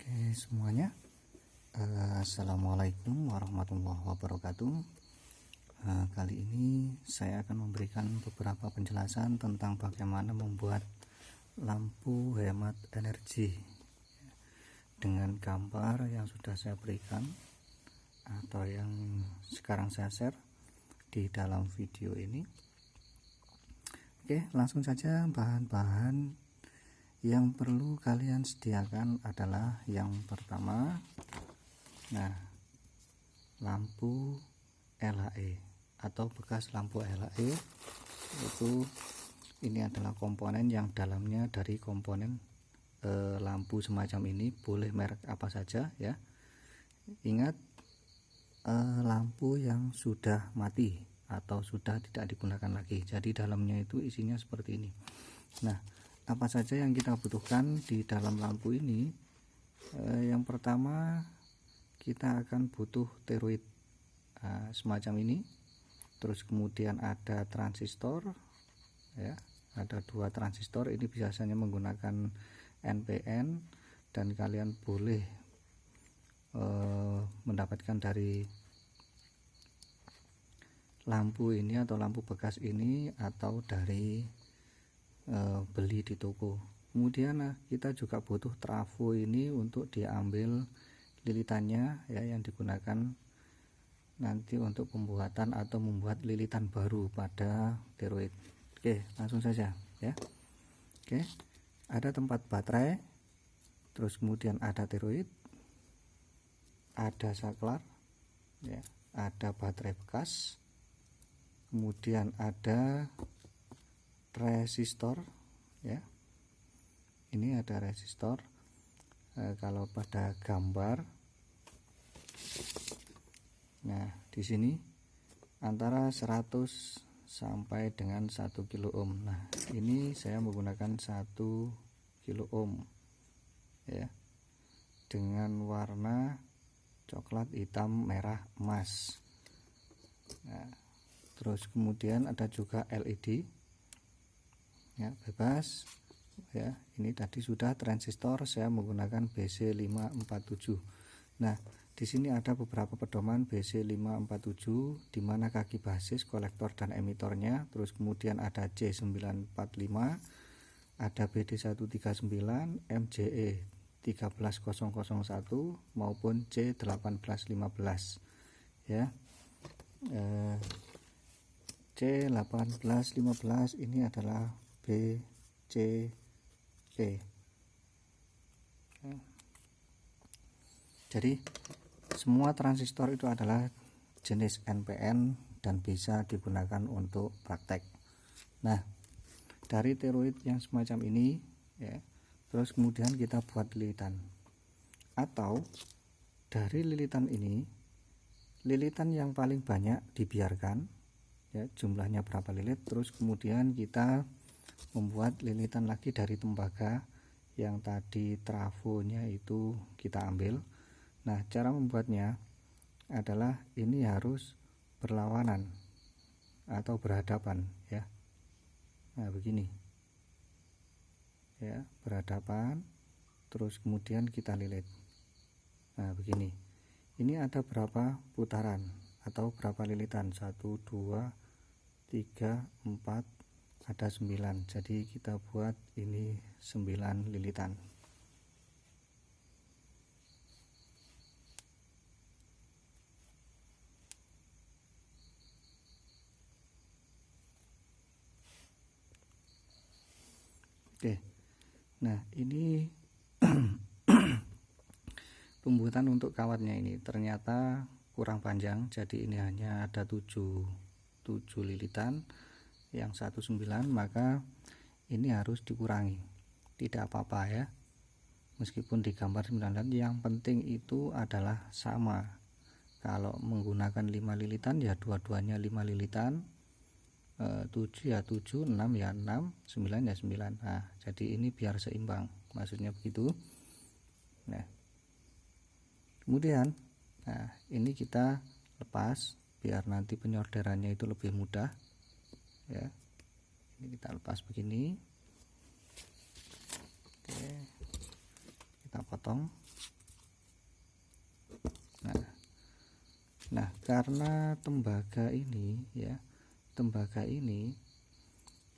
Oke semuanya, Assalamualaikum warahmatullahi wabarakatuh. Kali ini saya akan memberikan beberapa penjelasan tentang bagaimana membuat lampu hemat energi dengan gambar yang sudah saya berikan atau yang sekarang saya share di dalam video ini. Oke, langsung saja. Bahan-bahan yang perlu kalian sediakan adalah yang pertama, lampu LHE atau bekas lampu LHE. Itu ini adalah komponen yang dalamnya dari komponen lampu semacam ini, boleh merek apa saja ya. Ingat, lampu yang sudah mati atau sudah tidak digunakan lagi, jadi dalamnya itu isinya seperti ini. Nah, apa saja yang kita butuhkan di dalam lampu ini? Yang pertama, kita akan butuh teroid semacam ini. Terus kemudian ada transistor ya, ada 2 transistor. Ini biasanya menggunakan NPN dan kalian boleh mendapatkan dari lampu ini atau lampu bekas ini atau dari beli di toko. Kemudian kita juga butuh trafo ini untuk diambil lilitannya ya, yang digunakan nanti untuk pembuatan atau membuat lilitan baru pada teroid. Oke, langsung saja ya. Oke, ada tempat baterai, terus kemudian ada teroid, ada saklar ya, ada baterai bekas, kemudian ada resistor ya. Ini ada resistor. Kalau pada gambar, nah di sini antara 100 sampai dengan 1 kilo ohm. Nah ini saya menggunakan 1 kilo ohm ya, dengan warna coklat, hitam, merah, emas. Nah, terus kemudian ada juga LED ya, bebas ya. Ini tadi sudah transistor, saya menggunakan BC547. Nah, di sini ada beberapa pedoman BC547 di mana kaki basis, kolektor dan emitornya. Terus kemudian ada C945, ada BD139, MJE 13001 maupun C1815 ya. C1815 ini adalah BCP. Jadi semua transistor itu adalah jenis NPN dan bisa digunakan untuk praktek. Nah, dari teroid yang semacam ini ya, terus kemudian kita buat lilitan, atau dari lilitan ini, lilitan yang paling banyak dibiarkan ya, jumlahnya berapa lilit, terus kemudian kita membuat lilitan lagi dari tembaga yang tadi trafonya itu kita ambil. Nah, cara membuatnya adalah ini harus berlawanan atau berhadapan ya. Nah, begini ya, berhadapan, terus kemudian kita lilit. Nah, begini. Ini ada berapa putaran atau berapa lilitan? 1, 2, 3, 4, ada 9. Jadi kita buat ini 9 lilitan. Oke, nah ini pembuatan untuk kawatnya ini ternyata kurang panjang, jadi ini hanya ada 7 lilitan yang 19, maka ini harus dikurangi. Tidak apa-apa ya, meskipun digambar 9, yang penting itu adalah sama. Kalau menggunakan 5 lilitan ya dua-duanya 5 lilitan, 7 ya 7, 6 ya 6, 9 ya 9. Nah, jadi ini biar seimbang, maksudnya begitu. Nah, kemudian ini kita lepas biar nanti penyorderannya itu lebih mudah ya. Ini kita lepas begini. Oke, kita potong. karena tembaga ini ya, tembaga ini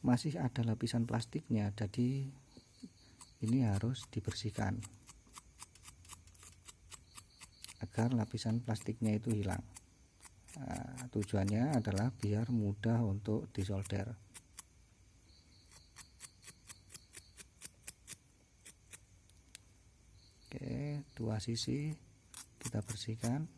masih ada lapisan plastiknya, jadi ini harus dibersihkan agar lapisan plastiknya itu hilang. Nah, tujuannya adalah biar mudah untuk disolder. Oke, dua sisi kita bersihkan.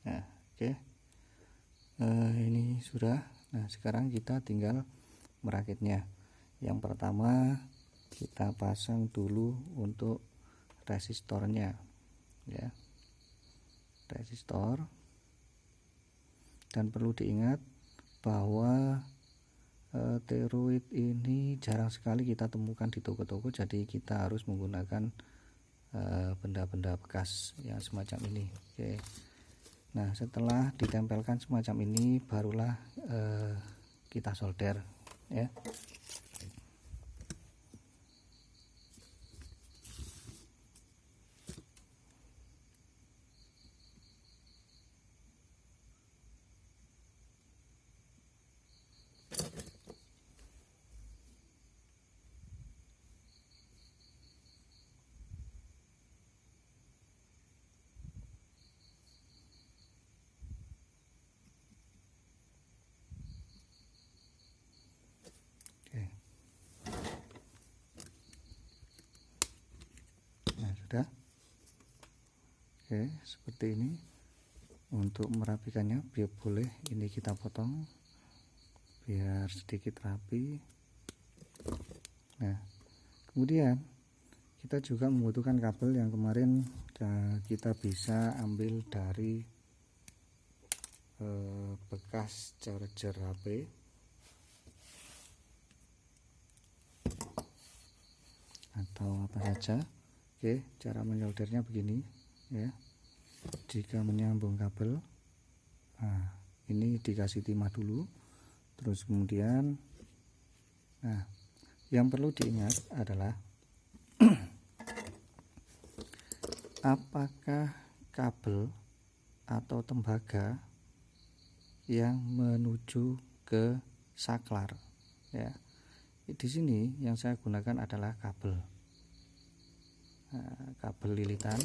Nah, oke. Ini sudah. Nah, sekarang kita tinggal merakitnya. Yang pertama kita pasang dulu untuk resistornya ya, resistor. Dan perlu diingat bahwa teroid ini jarang sekali kita temukan di toko-toko, jadi kita harus menggunakan benda-benda bekas yang semacam ini. Oke. Nah, setelah ditempelkan semacam ini barulah kita solder ya. Oke. Nah, sudah. Oke, seperti ini. Untuk merapikannya biar boleh ini kita potong biar sedikit rapi. Nah, kemudian kita juga membutuhkan kabel yang kemarin kita bisa ambil dari bekas charger HP. Atau apa saja. Oke, cara menyoldernya begini ya. Jika menyambung kabel, nah ini dikasih timah dulu, terus kemudian nah yang perlu diingat adalah apakah kabel atau tembaga yang menuju ke saklar ya. Di sini yang saya gunakan adalah kabel, nah, kabel lilitan.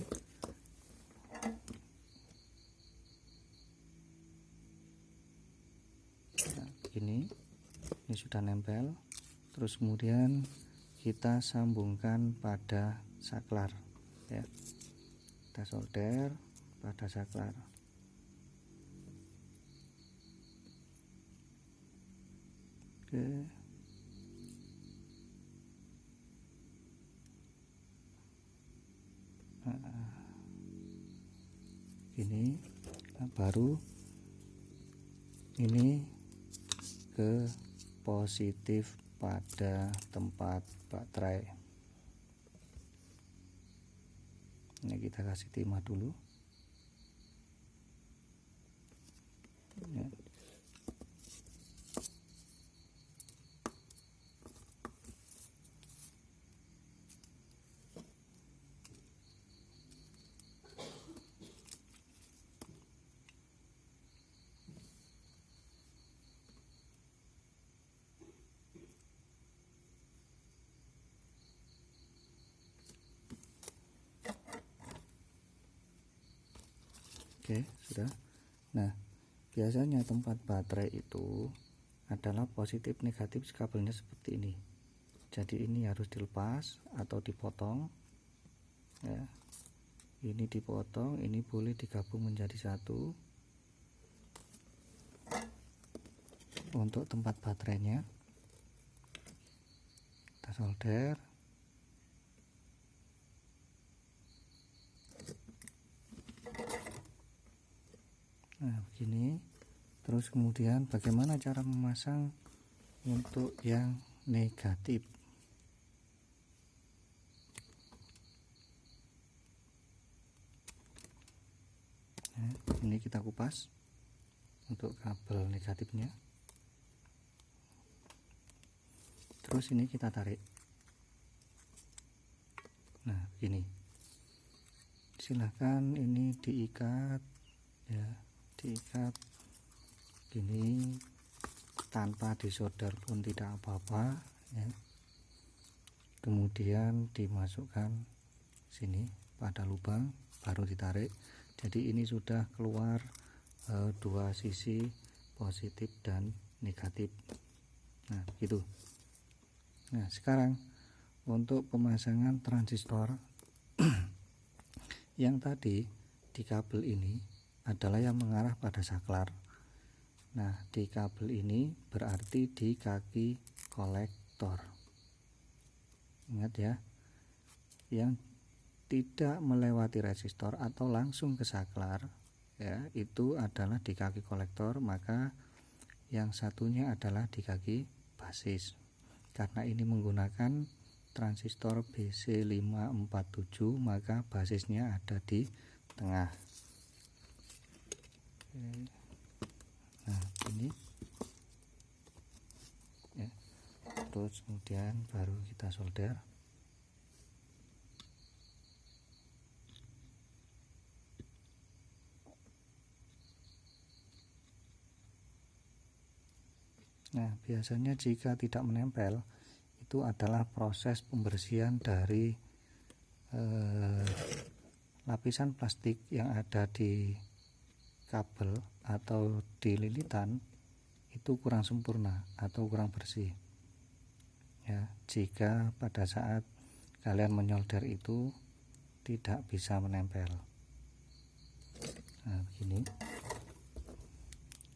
Nah, ini sudah nempel, terus kemudian kita sambungkan pada saklar ya, kita solder pada saklar. Oke. Nah, ini baru ini ke positif pada tempat baterai. Ini kita kasih timah dulu ya. Oke, sudah. Nah, biasanya tempat baterai itu adalah positif negatif kabelnya seperti ini. Jadi ini harus dilepas atau dipotong ya. Ini dipotong, ini boleh digabung menjadi satu. Untuk tempat baterainya kita solder. Nah, begini. Terus kemudian bagaimana cara memasang untuk yang negatif? Nah, ini kita kupas. untuk kabel negatifnya. Terus ini kita tarik. Nah, ini silahkan ini diikat ya, diikat gini tanpa disolder pun tidak apa-apa ya. Kemudian dimasukkan sini pada lubang, baru ditarik. Jadi ini sudah keluar dua sisi positif dan negatif. Nah, gitu. Nah, sekarang untuk pemasangan transistor yang tadi di kabel ini adalah yang mengarah pada saklar. Nah, di kabel ini berarti di kaki kolektor. Ingat ya, yang tidak melewati resistor atau langsung ke saklar ya, itu adalah di kaki kolektor, maka yang satunya adalah di kaki basis. Karena ini menggunakan transistor BC547, maka basisnya ada di tengah. Nah, ini ya. Terus kemudian baru kita solder. Nah, biasanya jika tidak menempel, itu adalah proses pembersihan dari lapisan plastik yang ada di kabel atau di lilitan, itu kurang sempurna atau kurang bersih ya, jika pada saat kalian menyolder itu tidak bisa menempel. Nah, begini,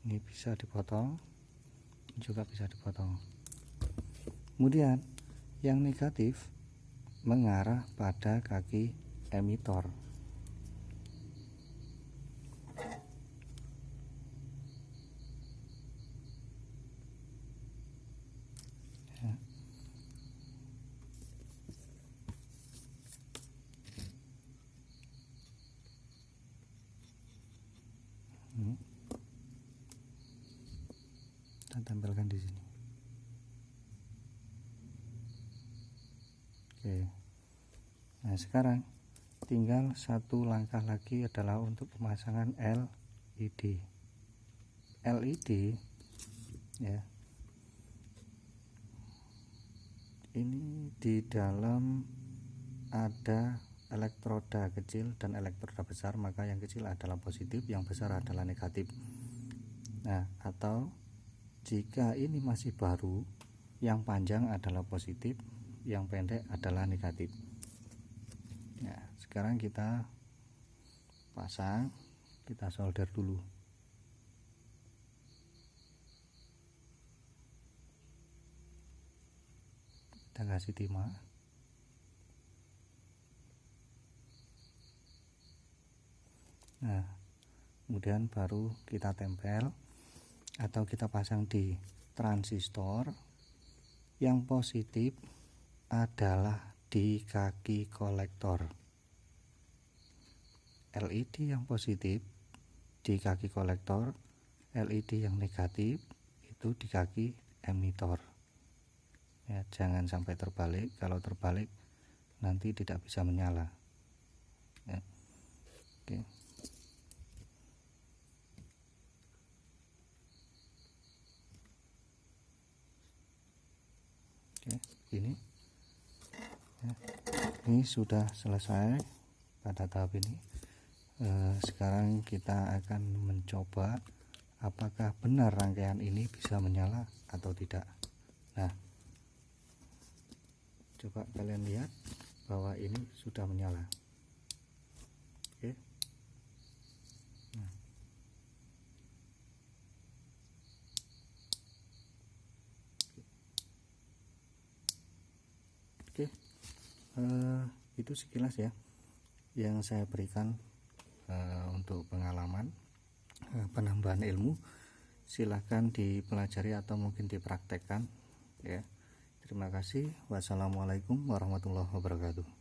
ini bisa dipotong, juga bisa dipotong. Kemudian yang negatif mengarah pada kaki emitor. Ya. Kita tempelkan di sini. Oke. Nah, sekarang tinggal satu langkah lagi adalah untuk pemasangan LED. LED ya. Ini di dalam ada elektroda kecil dan elektroda besar, maka yang kecil adalah positif, yang besar adalah negatif. Nah, atau jika ini masih baru, yang panjang adalah positif, yang pendek adalah negatif. Nah, sekarang kita pasang, kita solder dulu. Kita kasih timah. Nah, kemudian baru kita tempel atau kita pasang di transistor. Yang positif adalah di kaki kolektor. LED yang positif di kaki kolektor, LED yang negatif itu di kaki emitor. Ya, jangan sampai terbalik. Kalau terbalik nanti tidak bisa menyala. Ya. Oke. Oke, ini ya, ini sudah selesai pada tahap ini. Sekarang kita akan mencoba apakah benar rangkaian ini bisa menyala atau tidak. Nah, coba kalian lihat bahwa ini sudah menyala. Oke. Nah. Oke, itu sekilas ya yang saya berikan untuk pengalaman, penambahan ilmu. Silahkan dipelajari atau mungkin dipraktekkan ya. Terima kasih. Wassalamualaikum warahmatullahi wabarakatuh.